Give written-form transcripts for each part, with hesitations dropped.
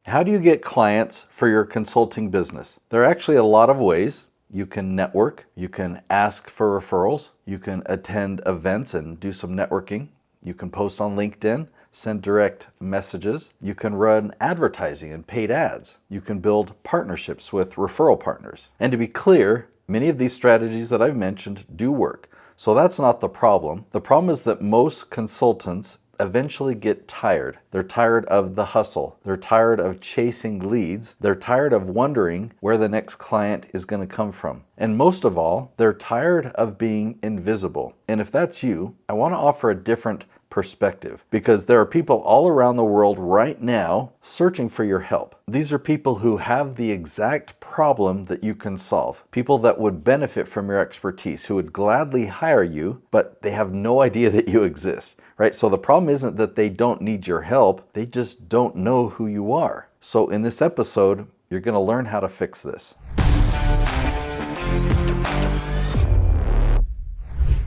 How do you get clients for your consulting business? There are actually a lot of ways. You can network, you can ask for referrals, you can attend events and do some networking, you can post on LinkedIn, send direct messages, you can run advertising and paid ads, you can build partnerships with referral partners. And to be clear, many of these strategies that I've mentioned do work. So that's not the problem. The problem is that most consultants eventually get tired. They're tired of the hustle. They're tired of chasing leads. They're tired of wondering where the next client is going to come from. And most of all, they're tired of being invisible. And if that's you, I want to offer a different perspective, because there are people all around the world right now searching for your help. These are people who have the exact problem that you can solve. People that would benefit from your expertise, who would gladly hire you, but they have no idea that you exist, right? So the problem isn't that they don't need your help, they just don't know who you are. So in this episode, you're going to learn how to fix this.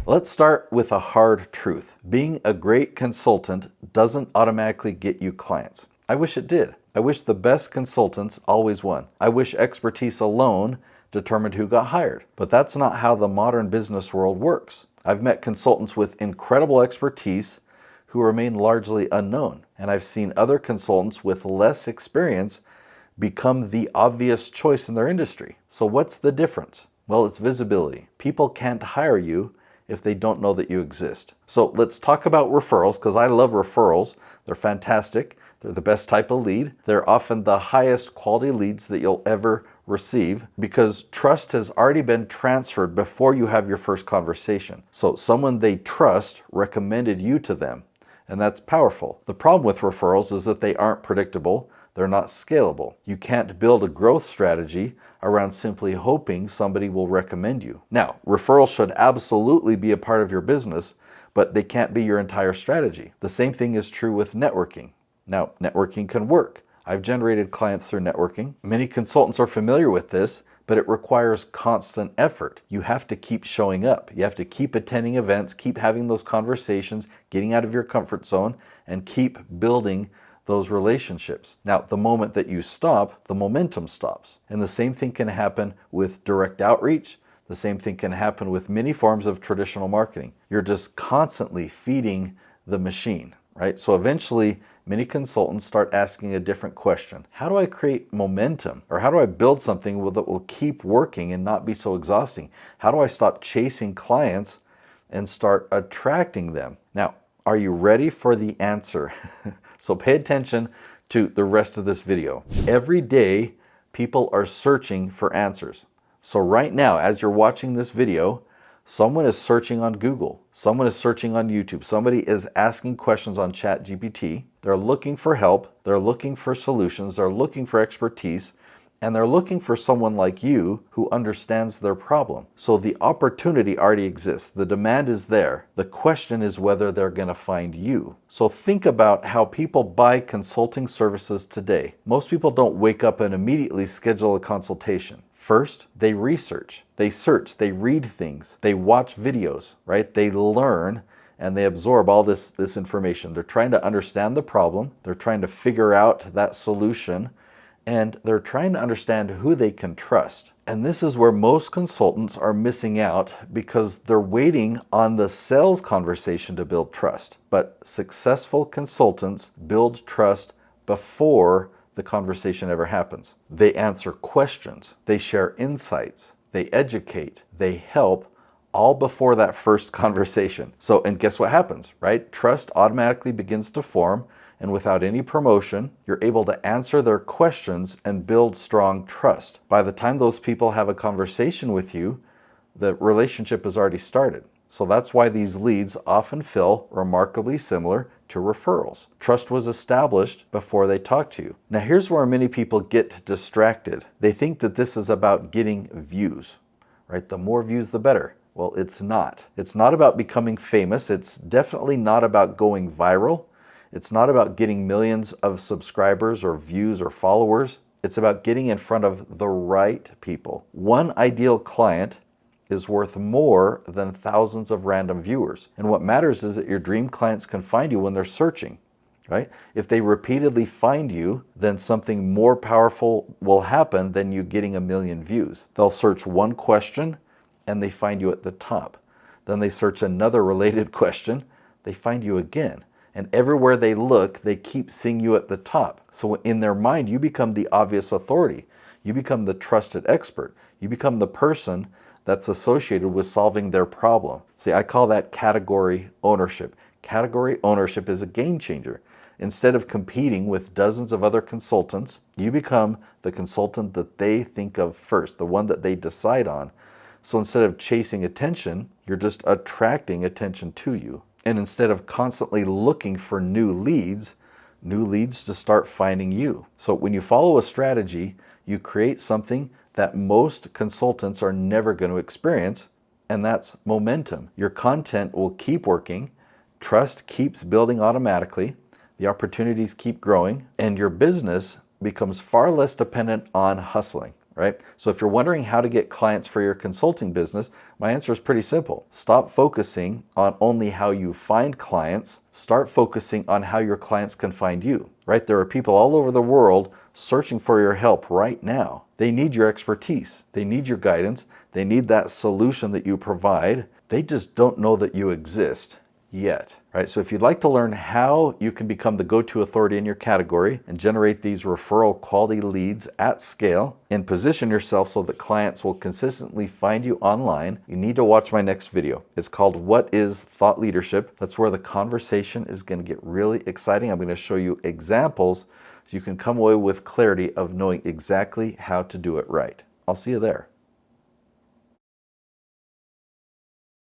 Let's start with a hard truth. Being a great consultant doesn't automatically get you clients. I wish it did. I wish the best consultants always won. I wish expertise alone determined who got hired. But that's not how the modern business world works. I've met consultants with incredible expertise who remain largely unknown. And I've seen other consultants with less experience become the obvious choice in their industry. So what's the difference? Well, it's visibility. People can't hire you if they don't know that you exist. So let's talk about referrals, because I love referrals. They're fantastic. They're the best type of lead. They're often the highest quality leads that you'll ever receive, because trust has already been transferred before you have your first conversation. So someone they trust recommended you to them, and that's powerful. The problem with referrals is that they aren't predictable. They're not scalable. You can't build a growth strategy around simply hoping somebody will recommend you. Now, referrals should absolutely be a part of your business, but they can't be your entire strategy. The same thing is true with networking. Now, networking can work. I've generated clients through networking. Many consultants are familiar with this, but it requires constant effort. You have to keep showing up. You have to keep attending events, keep having those conversations, getting out of your comfort zone, and keep building those relationships. Now, the moment that you stop, the momentum stops. And the same thing can happen with direct outreach. The same thing can happen with many forms of traditional marketing. You're just constantly feeding the machine, right? So eventually, many consultants start asking a different question. How do I create momentum? Or how do I build something that will keep working and not be so exhausting? How do I stop chasing clients and start attracting them? Now, are you ready for the answer? So pay attention to the rest of this video. Every day, people are searching for answers. So right now, as you're watching this video, someone is searching on Google. Someone is searching on YouTube. Somebody is asking questions on ChatGPT. They're looking for help. They're looking for solutions. They're looking for expertise. And they're looking for someone like you who understands their problem. So the opportunity already exists. The demand is there. The question is whether they're going to find you. So think about how people buy consulting services today. Most people don't wake up and immediately schedule a consultation. First, they research, they search, they read things, they watch videos, right? They learn and they absorb all this information. They're trying to understand the problem. They're trying to figure out that solution. And they're trying to understand who they can trust. And this is where most consultants are missing out, because they're waiting on the sales conversation to build trust. But successful consultants build trust before the conversation ever happens. They answer questions, they share insights, they educate, they help, all before that first conversation. So, and guess what happens, right? Trust automatically begins to form. And without any promotion, you're able to answer their questions and build strong trust. By the time those people have a conversation with you, the relationship has already started. So that's why these leads often feel remarkably similar to referrals. Trust was established before they talk to you. Now here's where many people get distracted. They think that this is about getting views, right? The more views, the better. Well, it's not. It's not about becoming famous. It's definitely not about going viral. It's not about getting millions of subscribers or views or followers. It's about getting in front of the right people. One ideal client is worth more than thousands of random viewers. And what matters is that your dream clients can find you when they're searching, right? If they repeatedly find you, then something more powerful will happen than you getting 1,000,000 views. They'll search one question and they find you at the top. Then they search another related question, they find you again. And everywhere they look, they keep seeing you at the top. So in their mind, you become the obvious authority. You become the trusted expert. You become the person that's associated with solving their problem. See, I call that category ownership. Category ownership is a game changer. Instead of competing with dozens of other consultants, you become the consultant that they think of first, the one that they decide on. So instead of chasing attention, you're just attracting attention to you. And instead of constantly looking for new leads to start finding you. So when you follow a strategy, you create something that most consultants are never going to experience, and that's momentum. Your content will keep working, trust keeps building automatically, the opportunities keep growing, and your business becomes far less dependent on hustling, right? So if you're wondering how to get clients for your consulting business, my answer is pretty simple. Stop focusing on only how you find clients. Start focusing on how your clients can find you, right? There are people all over the world searching for your help right now. They need your expertise. They need your guidance. They need that solution that you provide. They just don't know that you exist yet, right? So if you'd like to learn how you can become the go-to authority in your category and generate these referral quality leads at scale and position yourself so that clients will consistently find you online, you need to watch my next video. It's called What is Thought Leadership? That's where the conversation is going to get really exciting. I'm going to show you examples so you can come away with clarity of knowing exactly how to do it right. I'll see you there.